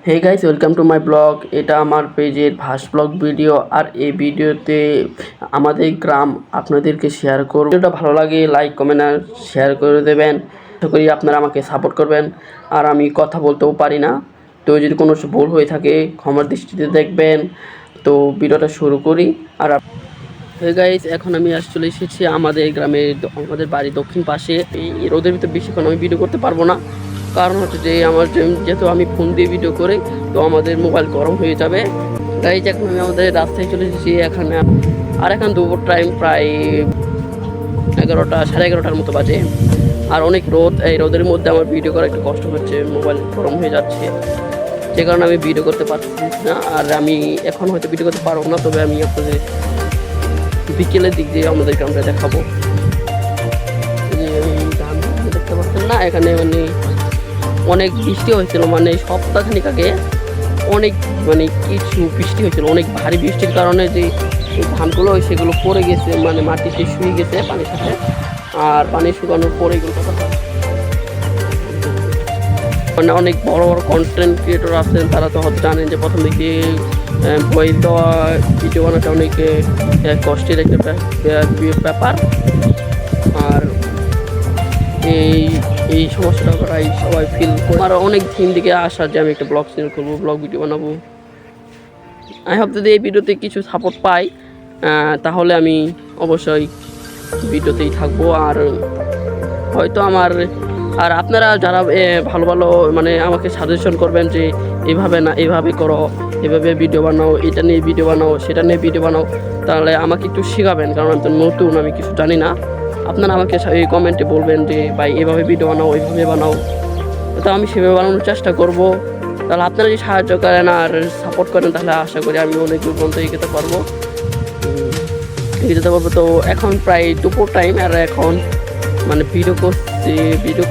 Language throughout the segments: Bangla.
Hey guys, welcome to my blog. এটা আমার পেজের ভাস ব্লগ ভিডিও। আর এই ভিডিওতে আমাদের গ্রাম আপনাদেরকে শেয়ার করব। ভিডিওটা ভালো লাগে লাইক কমেন্ট আর শেয়ার করে দেবেন। আশা করি আপনারা আমাকে সাপোর্ট করবেন। আর আমি কথা বলতেও পারি না, তো যদি কোনো ভুল হয়ে থাকে ক্ষমার দৃষ্টিতে দেখবেন। তো ভিডিওটা শুরু করি। আর হে গাইস, এখন আমি চলে এসেছি আমাদের গ্রামের, আমাদের বাড়ির দক্ষিণ পাশে। এই রোদের ভিতরে বেশিক্ষণ আমি ভিডিও করতে পারবো না, কারণ হচ্ছে যে আমার যেহেতু আমি ফোন দিয়ে ভিডিও করি, তো আমাদের মোবাইল গরম হয়ে যাবে। গাইস, এখন আমি আমাদের রাস্তায় চলে এসেছি এখানে। আর এখন দুপুর টাইম প্রায় 11টা, সাড়ে 11টার মতো বাজে। আর অনেক রোদ, এই রোদের মধ্যে আমার ভিডিও করা একটু কষ্ট হচ্ছে, মোবাইল গরম হয়ে যাচ্ছে, যে কারণে আমি ভিডিও করতে পারছি না। আর আমি এখন হয়তো ভিডিও করতে পারবো না, তবে আমি আপনাদের বিকেলের দিক দিয়ে আমাদের গ্রামটা দেখাবো। ধান দেখতে পাচ্ছেন না, এখানে মানে অনেক বৃষ্টি হয়েছিল, মানে সপ্তাহখানিক আগে অনেক মানে কিছু বৃষ্টি হয়েছিল, অনেক ভারী বৃষ্টির কারণে যে ধানগুলো সেগুলো পড়ে গেছে, মানে মাটিতে শুয়ে গেছে পানির সাথে। আর পানি শুকানোর পরে এগুলো মানে অনেক বড় বড় কন্টেন্ট ক্রিয়েটর আছেন, তারা তো হয়তো জানেন যে প্রথম দিকে ভয়েস দেওয়া ভিডিও বানাতে অনেক কষ্টের একটা ব্যাপার। আর এই সমস্যাটা প্রায় সবাই ফিল করে। আমার অনেক দিন থেকে আসা যে আমি একটা ব্লগ চ্যানেল করবো, ব্লগ ভিডিও বানাবো। আমি ভাবতে যে এই ভিডিওতে কিছু সাপোর্ট পাই, তাহলে আমি অবশ্যই ভিডিওতেই থাকবো। আর হয়তো আর আপনারা যারা ভালো ভালো মানে আমাকে সাজেশন করবেন যে এইভাবে না, এইভাবে করো, এভাবে ভিডিও বানাও, এটা নিয়ে ভিডিও বানাও, সেটা নিয়ে ভিডিও বানাও, তাহলে আমাকে একটু শেখাবেন, কারণ আমি তো নতুন, আমি কিছু জানি না। আপনারা আমাকে এই কমেন্টে বলবেন যে ভাই এভাবে ভিডিও বানাও, এইভাবে বানাও, তো আমি সেভাবে বানানোর চেষ্টা করব। তাহলে আপনারা যদি সাহায্য করেন আর সাপোর্ট করেন, তাহলে আশা করি আমি অনেক দূর পর্যন্ত এগোতে পারবো। তো এখন প্রায় দুপুর টাইম, আর এখন মানে ভিডিও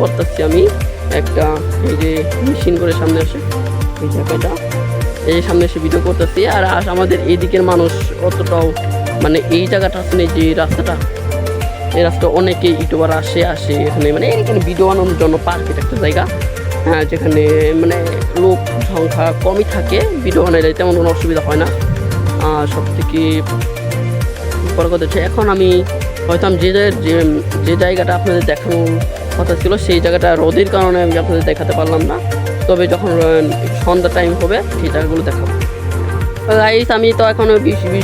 করতেছি আমি একটা, এই যে মেশিন করে সামনে আসে, এই জায়গাটা, এই সামনে এসে ভিডিও করতেছি। আর আমাদের এই দিকের মানুষ অতটাও মানে এই জায়গাটা আছে, যে রাস্তাটা, এই রাস্তা অনেকে ইউটিউবার আসে এখানে, মানে এখানে ভিডিও বানানোর জন্য পারফেক্ট একটা জায়গা, যেখানে মানে লোক সংখ্যা কমই থাকে, ভিডিও বানাইলে তেমন কোনো অসুবিধা হয় না। আর সব থেকে বড় কথা হচ্ছে, এখন আমি হয়তো আমি যে জায়গাটা আপনাদের দেখানোর কথা ছিল, সেই জায়গাটা রোদের কারণে আমি আপনাদের দেখাতে পারলাম না, তবে যখন সন্ধ্যা টাইম হবে সেই জায়গাগুলো দেখাবো। গাইস, আমি তো এখনও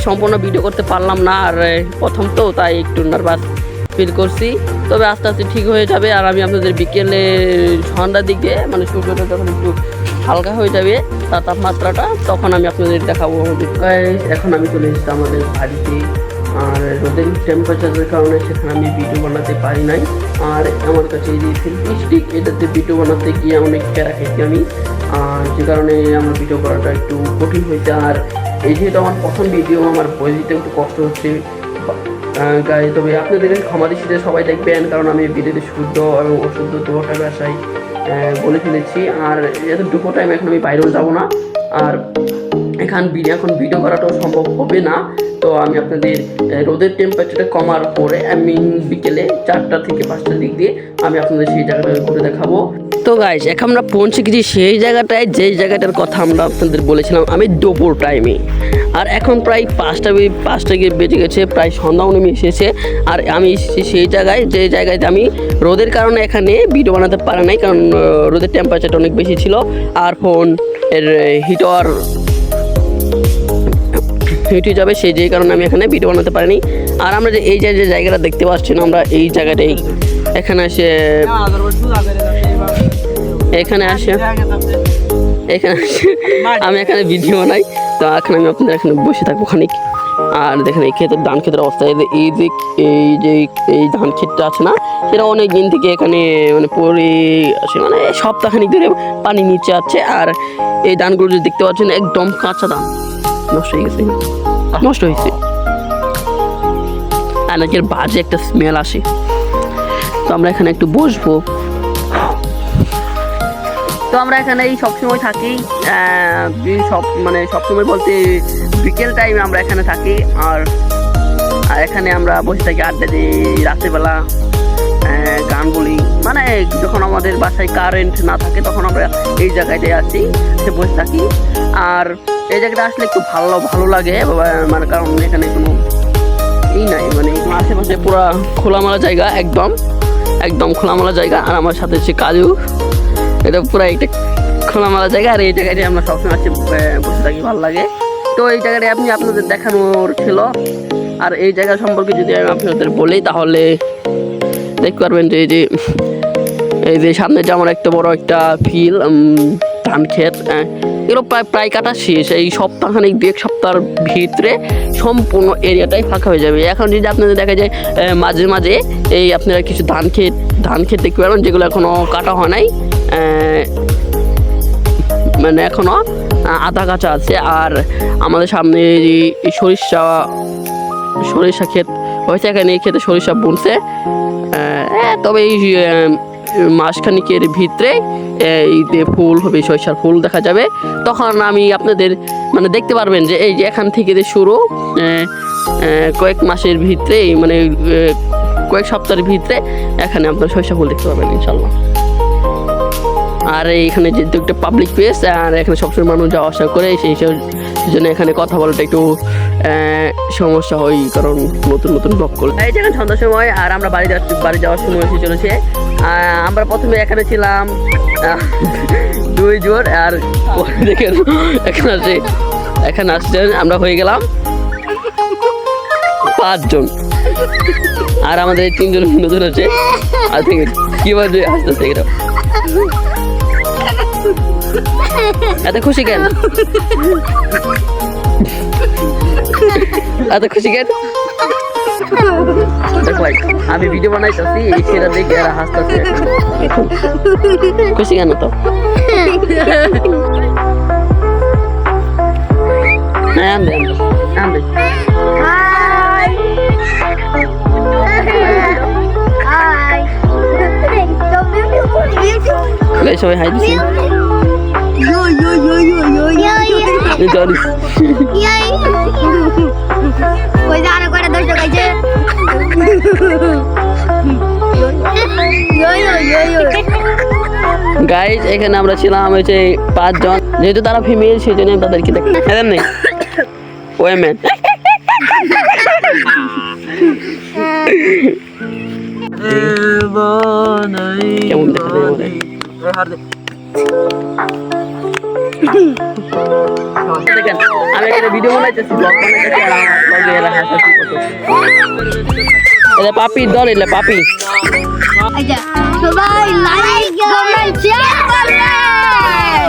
সম্পূর্ণ ভিডিও করতে পারলাম না, আর প্রথম তো তাই একটু নার্ভাস ফিল করছি, তবে আস্তে আস্তে ঠিক হয়ে যাবে। আর আমি আপনাদের বিকেলে সন্ধ্যার দিকে, মানে সূর্যটা যখন একটু হালকা হয়ে যাবে তার তাপমাত্রাটা, তখন আমি আপনাদের দেখাবো। এখন আমি চলে এসেছি আমাদের বাড়িতে, আর রোদের টেম্পারেচারের কারণে সেখানে আমি ভিডিও বানাতে পারি নাই। আর আমার কাছে এই যে সেলফি স্টিক, এটাতে ভিডিও বানাতে গিয়ে অনেক প্যারা খেয়েছি আমি, যে কারণে আমার ভিডিও করাটা একটু কঠিন হয়েছে। আর এই যেহেতু আমার প্রথম ভিডিও, আমার বই দিতে একটু কষ্ট হচ্ছে গাইজ, তবে আপনাদের ক্ষমা দৃষ্টিতে সবাই দেখবেন, কারণ আমি ভিডিওতে শুদ্ধ এবং অশুদ্ধ দুটোটা ভাষায় বলে ফেলেছি। আর এত দুপুর টাইম এখন আমি বাইরেও যাব না, আর এখন ভিডিও করাটাও সম্ভব হবে না। তো আমি আপনাদের রোদের টেম্পারেচারটা কমার পরে আমি বিকেলে 4টা থেকে 5টার দিক দিয়ে আমি আপনাদের সেই জায়গাটা ঘুরে দেখাবো। তো গাইজ, এখন আমরা পৌঁছে গেছি সেই জায়গাটায়, যেই জায়গাটার কথা আমরা আপনাদের বলেছিলাম আমি দুপুর টাইমে। আর এখন প্রায় 5টা গিয়ে বেজে গেছে, প্রায় সন্ধ্যাও নেমে এসেছে। আর আমি এসেছি সেই জায়গায়, যে জায়গায় আমি রোদের কারণে এখানে ভিডিও বানাতে পারি নাই, কারণ রোদের টেম্পারেচারটা অনেক বেশি ছিল, আর ফোন এর হিটার হেঁটে যাবে, সেই কারণে আমি এখানে ভিডিও বানাতে পারিনি। আর আমরা যে এই যে জায়গাটা দেখতে পাচ্ছি না, আমরা এই জায়গাটাই এখানে আসে আমি এখানে ভিডিও বানাই। তো এখন আমি আপনাদের এখানে বসে থাকবো খানিক। আর দেখেন এই ক্ষেতের ধান ক্ষেতের অবস্থা, এই ধান ক্ষেতটা আছে না, সেটা অনেক দিন থেকে এখানে মানে পড়ে আসে, মানে সপ্তাহখানিক ধরে পানি নিচে আছে। আর এই ধানগুলো যে দেখতে পাচ্ছেন একদম কাঁচা ধান, নষ্ট হয়েছে, আর নাকি বাজে একটা স্মেল আসে। তো আমরা এখানে একটু বসবো। তো আমরা এখানে সবসময় থাকি, সবসময় বলতে বিকেল টাইমে আমরা এখানে থাকি। আর এখানে আমরা বসে থাকি, আড্ডা দিই রাত্রিবেলা, গান বলি, মানে যখন আমাদের বাসায় কারেন্ট না থাকে তখন আমরা এই জায়গাটায় আছি, বসে থাকি। আর এই জায়গাটা আসলে একটু ভালো লাগে, মানে কারণ এখানে কোনো নাই, মানে আশেপাশে পুরো খোলামেলা জায়গা, একদম খোলামেলা জায়গা। আর আমার সাথে হচ্ছে কাজু, এটা পুরো একটা খোলামেলা জায়গা। আর এই জায়গাটায় আমরা সবসময় আসছি, বসে থাকি, ভালো লাগে। তো এই জায়গাটায় আপনাদের দেখানোর ছিল। আর এই জায়গা সম্পর্কে যদি আমি আপনাদের বলি তাহলে দেখতে পারবেন যে এই যে সামনে যে আমার একটা বড় একটা ফিল, ধান ক্ষেত, এগুলো প্রায় কাটা শেষ। এই সপ্তাহখানিক 2-1 সপ্তাহের ভিতরে সম্পূর্ণ এরিয়াটাই ফাঁকা হয়ে যাবে। এখন যদি আপনাদের দেখা যায় মাঝে মাঝে এই আপনারা কিছু ধান ক্ষেত দেখতে পারবেন, যেগুলো এখনও কাটা হয় নাই, মানে এখনও আধা কাঁচা আছে। আর আমাদের সামনে এই সরিষা ক্ষেত হয়েছে, এখানে এই ক্ষেতে সরিষা বুনছে। তবে এই মাসখানিকের ভিতরে এই যে ফুল হবে, সরিষার ফুল দেখা যাবে। তখন আমি আপনাদের মানে দেখতে পারবেন যে এই যে এখান থেকে যে শুরু, কয়েক মাসের ভিতরে, মানে কয়েক সপ্তাহের ভিতরে এখানে আপনার সরিষা ফুল দেখতে পাবেন ইনশাল্লাহ। আর এইখানে যেহেতু একটা পাবলিক প্লেস, আর এখানে সবসময় মানুষ যাওয়া আসা করে, সেই জন্য এখানে কথা বলাটা একটু সমস্যা হয়, কারণ নতুন ব্লগ করে। এই যে সন্ধ্যার সময়, আর আমরা বাড়ি যাওয়ার সময় এসে চলেছে। আমরা প্রথমে এখানে ছিলাম 2 জন, আর দেখেন এখানে আসছেন আমরা হয়ে গেলাম 5 জন। আর আমাদের 3 জন নতুন আছে। আর থেকে কি বলছে আসতেছে, এটা এত খুশি কেন? আমি ভিডিও বানাইতেছি, সেটা দেখে এরা হাসতেছে। খুশি কেন তো? হ্যাঁ, আনবে সবাই হাই দিচ্ছি। গাইজ এখানে আমরা ছিলাম হচ্ছে 5 জন, যেহেতু তারা ফিমেল সেই জন্য তাদেরকে দেখি নেই ওয়েমেন। কেমন দেখা যায় দেখেন, আমি এখানে ভিডিও বানাইতেছি, ব্লগ বানাইতেছি, আর আমার ব্লগে এরা হাসাহাসি করতেছে। এটা পাপির দল, এটা পাপি। সবাই লাইক কমেন্ট শেয়ার করবেন।